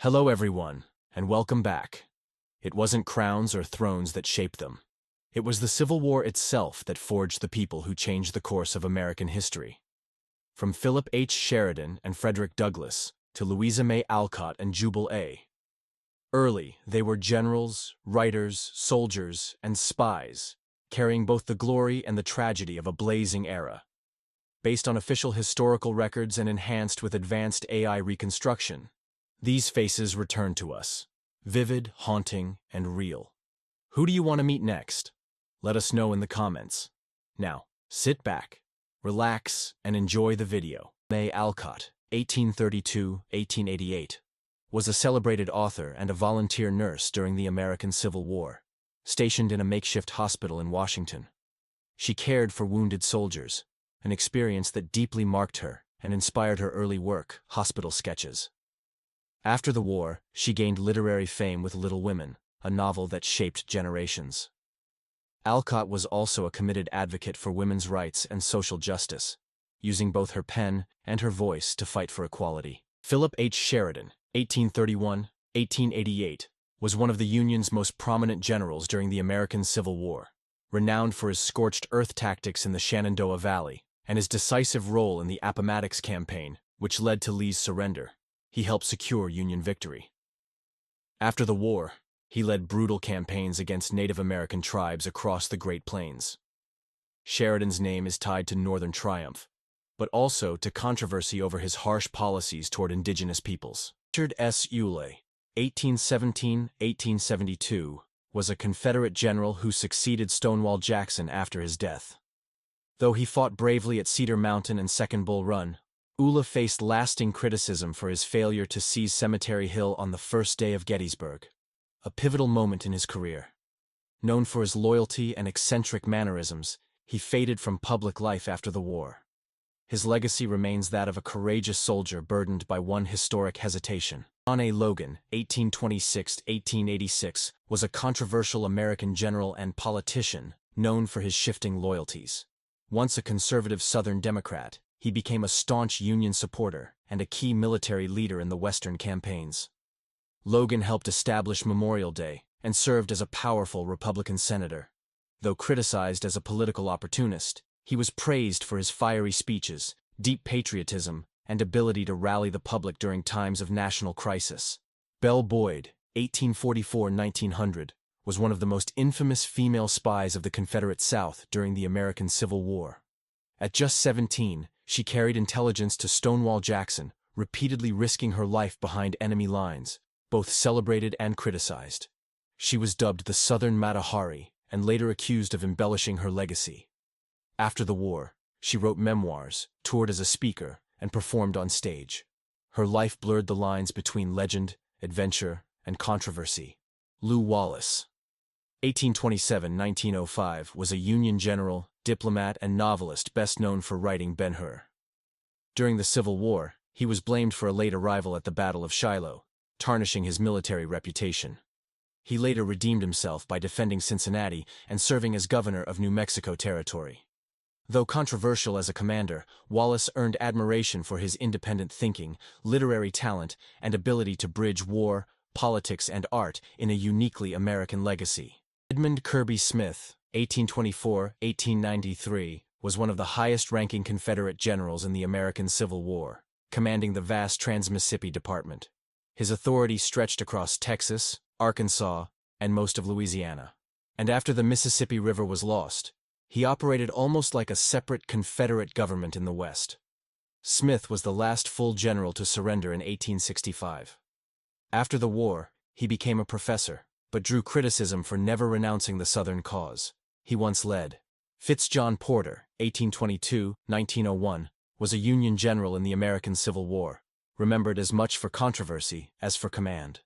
Hello everyone, and welcome back. It wasn't crowns or thrones that shaped them. It was the Civil War itself that forged the people who changed the course of American history. From Philip H. Sheridan and Frederick Douglass to Louisa May Alcott and Jubal A. Early, they were generals, writers, soldiers, and spies, carrying both the glory and the tragedy of a blazing era. Based on official historical records and enhanced with advanced AI reconstruction, these faces return to us, vivid, haunting, and real. Who do you want to meet next? Let us know in the comments. Now, sit back, relax, and enjoy the video. May Alcott, 1832–1888, was a celebrated author and a volunteer nurse during the American Civil War, stationed in a makeshift hospital in Washington. She cared for wounded soldiers, an experience that deeply marked her and inspired her early work, Hospital Sketches. After the war, she gained literary fame with Little Women, a novel that shaped generations. Alcott was also a committed advocate for women's rights and social justice, using both her pen and her voice to fight for equality. Philip H. Sheridan, 1831–1888, was one of the Union's most prominent generals during the American Civil War, renowned for his scorched earth tactics in the Shenandoah Valley and his decisive role in the Appomattox Campaign, which led to Lee's surrender. He helped secure Union victory. After the war, he led brutal campaigns against Native American tribes across the Great Plains. Sheridan's name is tied to Northern triumph, but also to controversy over his harsh policies toward indigenous peoples. Richard S. Ewell, 1817–1872, was a Confederate general who succeeded Stonewall Jackson after his death. Though he fought bravely at Cedar Mountain and Second Bull Run, Ewell faced lasting criticism for his failure to seize Cemetery Hill on the first day of Gettysburg, a pivotal moment in his career. Known for his loyalty and eccentric mannerisms, he faded from public life after the war. His legacy remains that of a courageous soldier burdened by one historic hesitation. John A. Logan, 1826–1886, was a controversial American general and politician known for his shifting loyalties. Once a conservative Southern Democrat, he became a staunch Union supporter and a key military leader in the Western campaigns. Logan helped establish Memorial Day and served as a powerful Republican senator. Though criticized as a political opportunist, he was praised for his fiery speeches, deep patriotism, and ability to rally the public during times of national crisis. Belle Boyd, 1844–1900, was one of the most infamous female spies of the Confederate South during the American Civil War. At just 17, she carried intelligence to Stonewall Jackson, repeatedly risking her life behind enemy lines, both celebrated and criticized. She was dubbed the Southern Mata Hari and later accused of embellishing her legacy. After the war, she wrote memoirs, toured as a speaker, and performed on stage. Her life blurred the lines between legend, adventure, and controversy. Lew Wallace, 1827–1905, was a Union general, diplomat, and novelist best known for writing Ben-Hur. During the Civil War, he was blamed for a late arrival at the Battle of Shiloh, tarnishing his military reputation. He later redeemed himself by defending Cincinnati and serving as governor of New Mexico Territory. Though controversial as a commander, Wallace earned admiration for his independent thinking, literary talent, and ability to bridge war, politics, and art in a uniquely American legacy. Edmund Kirby Smith, 1824–1893, was one of the highest-ranking Confederate generals in the American Civil War, commanding the vast Trans-Mississippi Department. His authority stretched across Texas, Arkansas, and most of Louisiana. And after the Mississippi River was lost, he operated almost like a separate Confederate government in the West. Smith was the last full general to surrender in 1865. After the war, he became a professor, but drew criticism for never renouncing the Southern cause. He once led. Fitzjohn Porter, 1822–1901, was a Union general in the American Civil War, remembered as much for controversy as for command.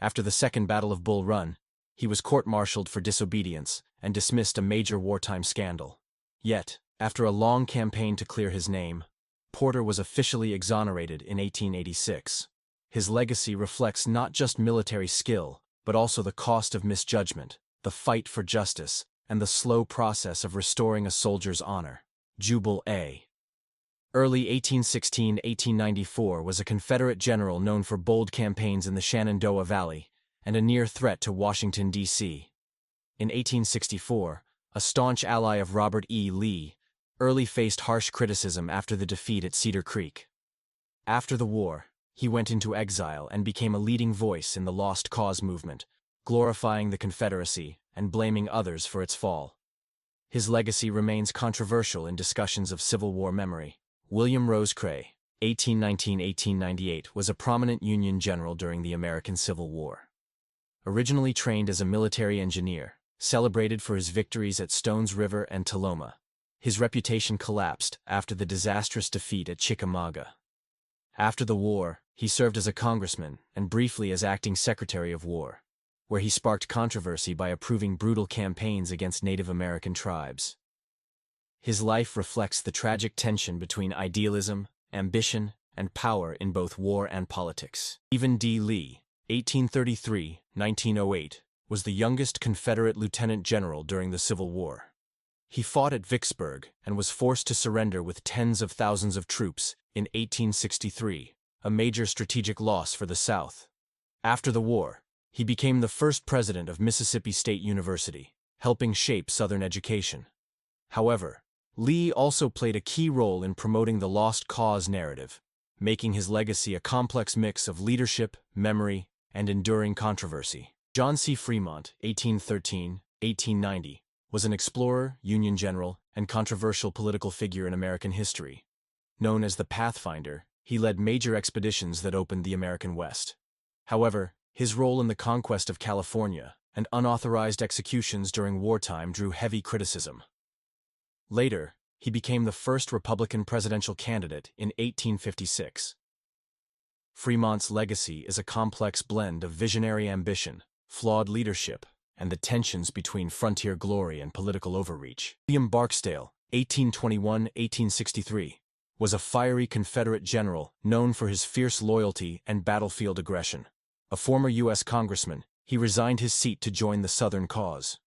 After the Second Battle of Bull Run, he was court-martialed for disobedience and dismissed a major wartime scandal. Yet, after a long campaign to clear his name, Porter was officially exonerated in 1886. His legacy reflects not just military skill, but also the cost of misjudgment, the fight for justice, and the slow process of restoring a soldier's honor. Jubal A. Early 1816–1894 was a Confederate general known for bold campaigns in the Shenandoah Valley and a near threat to Washington, D.C. In 1864, a staunch ally of Robert E. Lee, Early faced harsh criticism after the defeat at Cedar Creek. After the war, he went into exile and became a leading voice in the Lost Cause movement, glorifying the Confederacy and blaming others for its fall. His legacy remains controversial in discussions of Civil War memory. William Rosecrans, 1819–1898, was a prominent Union general during the American Civil War. Originally trained as a military engineer, celebrated for his victories at Stones River and Toloma, his reputation collapsed after the disastrous defeat at Chickamauga. After the war, he served as a congressman and briefly as acting Secretary of War, where he sparked controversy by approving brutal campaigns against Native American tribes. His life reflects the tragic tension between idealism, ambition, and power in both war and politics. Stephen D. Lee, 1833–1908, was the youngest Confederate lieutenant general during the Civil War. He fought at Vicksburg and was forced to surrender with tens of thousands of troops in 1863, a major strategic loss for the South. After the war, he became the first president of Mississippi State University, helping shape Southern education. However, Lee also played a key role in promoting the Lost Cause narrative, making his legacy a complex mix of leadership, memory, and enduring controversy. John C. Fremont, 1813–1890, was an explorer, Union general, and controversial political figure in American history. Known as the Pathfinder, he led major expeditions that opened the American West. However, his role in the conquest of California and unauthorized executions during wartime drew heavy criticism. Later, he became the first Republican presidential candidate in 1856. Fremont's legacy is a complex blend of visionary ambition, flawed leadership, and the tensions between frontier glory and political overreach. William Barksdale, 1821–1863, was a fiery Confederate general known for his fierce loyalty and battlefield aggression. A former U.S. congressman, he resigned his seat to join the Southern cause.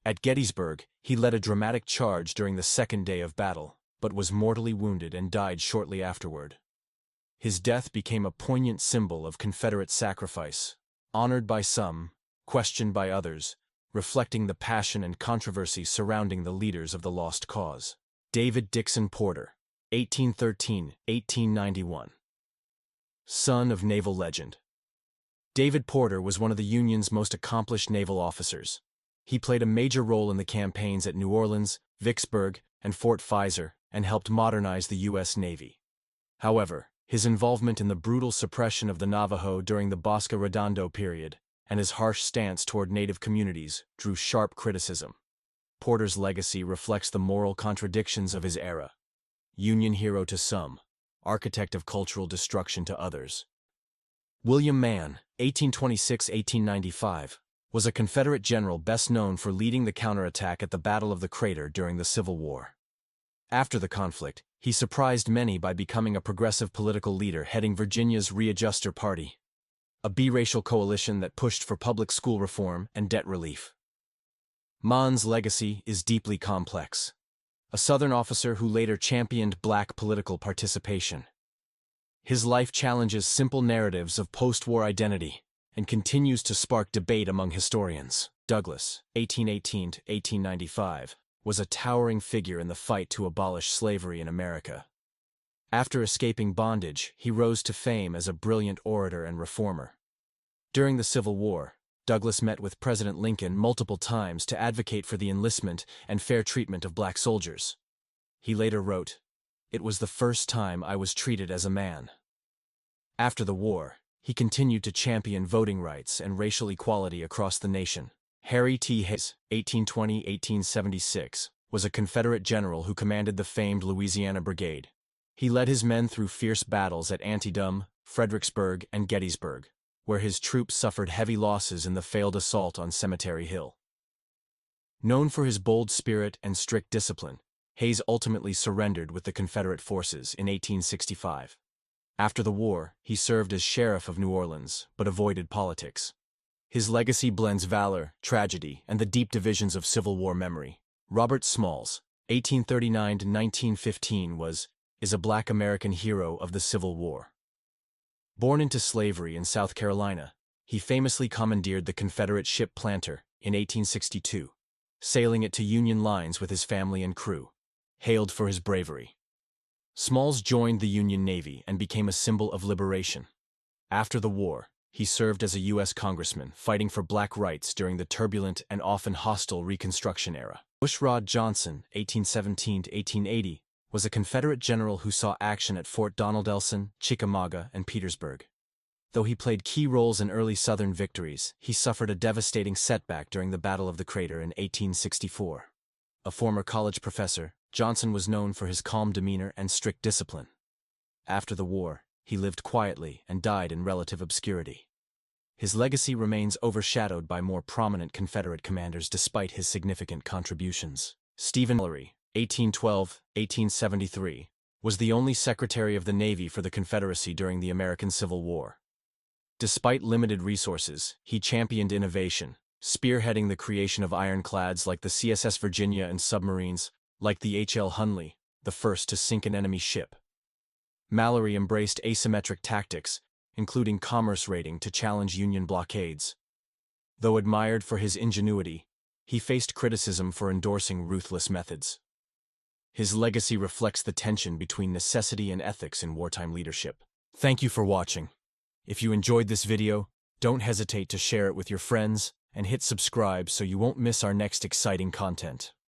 At Gettysburg, he led a dramatic charge during the second day of battle, but was mortally wounded and died shortly afterward. His death became a poignant symbol of Confederate sacrifice, honored by some, questioned by others, reflecting the passion and controversy surrounding the leaders of the Lost Cause. David Dixon Porter, 1813–1891. Son of naval legend. David Porter was one of the Union's most accomplished naval officers. He played a major role in the campaigns at New Orleans, Vicksburg, and Fort Fisher, and helped modernize the U.S. Navy. However, his involvement in the brutal suppression of the Navajo during the Bosque Redondo period, and his harsh stance toward Native communities, drew sharp criticism. Porter's legacy reflects the moral contradictions of his era. Union hero to some, architect of cultural destruction to others. William Mann, 1826–1895, was a Confederate general best known for leading the counterattack at the Battle of the Crater during the Civil War. After the conflict, he surprised many by becoming a progressive political leader heading Virginia's Readjuster Party, a biracial coalition that pushed for public school reform and debt relief. Mann's legacy is deeply complex. A Southern officer who later championed black political participation. His life challenges simple narratives of post-war identity and continues to spark debate among historians. Douglas, 1818–1895, was a towering figure in the fight to abolish slavery in America. After escaping bondage, he rose to fame as a brilliant orator and reformer. During the Civil War, Douglas met with President Lincoln multiple times to advocate for the enlistment and fair treatment of black soldiers. He later wrote, "It was the first time I was treated as a man." After the war, he continued to champion voting rights and racial equality across the nation. Harry T. Hayes, 1820–1876, was a Confederate general who commanded the famed Louisiana Brigade. He led his men through fierce battles at Antietam, Fredericksburg, and Gettysburg, where his troops suffered heavy losses in the failed assault on Cemetery Hill. Known for his bold spirit and strict discipline, Hayes ultimately surrendered with the Confederate forces in 1865. After the war, he served as sheriff of New Orleans, but avoided politics. His legacy blends valor, tragedy, and the deep divisions of Civil War memory. Robert Smalls, 1839–1915, was is a Black American hero of the Civil War. Born into slavery in South Carolina, he famously commandeered the Confederate ship Planter in 1862, sailing it to Union lines with his family and crew, hailed for his bravery. Smalls joined the Union Navy and became a symbol of liberation. After the war, he served as a U.S. congressman fighting for black rights during the turbulent and often hostile Reconstruction era. Bushrod Johnson, 1817 to 1880, was a Confederate general who saw action at Fort Donelson, Chickamauga, and Petersburg. Though he played key roles in early Southern victories, he suffered a devastating setback during the Battle of the Crater in 1864. A former college professor, Johnson was known for his calm demeanor and strict discipline. After the war, he lived quietly and died in relative obscurity. His legacy remains overshadowed by more prominent Confederate commanders despite his significant contributions. Stephen Mallory, 1812–1873, was the only Secretary of the Navy for the Confederacy during the American Civil War. Despite limited resources, he championed innovation, spearheading the creation of ironclads like the CSS Virginia and submarines, like the H.L. Hunley, the first to sink an enemy ship. Mallory embraced asymmetric tactics, including commerce raiding to challenge Union blockades. Though admired for his ingenuity, he faced criticism for endorsing ruthless methods. His legacy reflects the tension between necessity and ethics in wartime leadership. Thank you for watching. If you enjoyed this video, don't hesitate to share it with your friends and hit subscribe so you won't miss our next exciting content.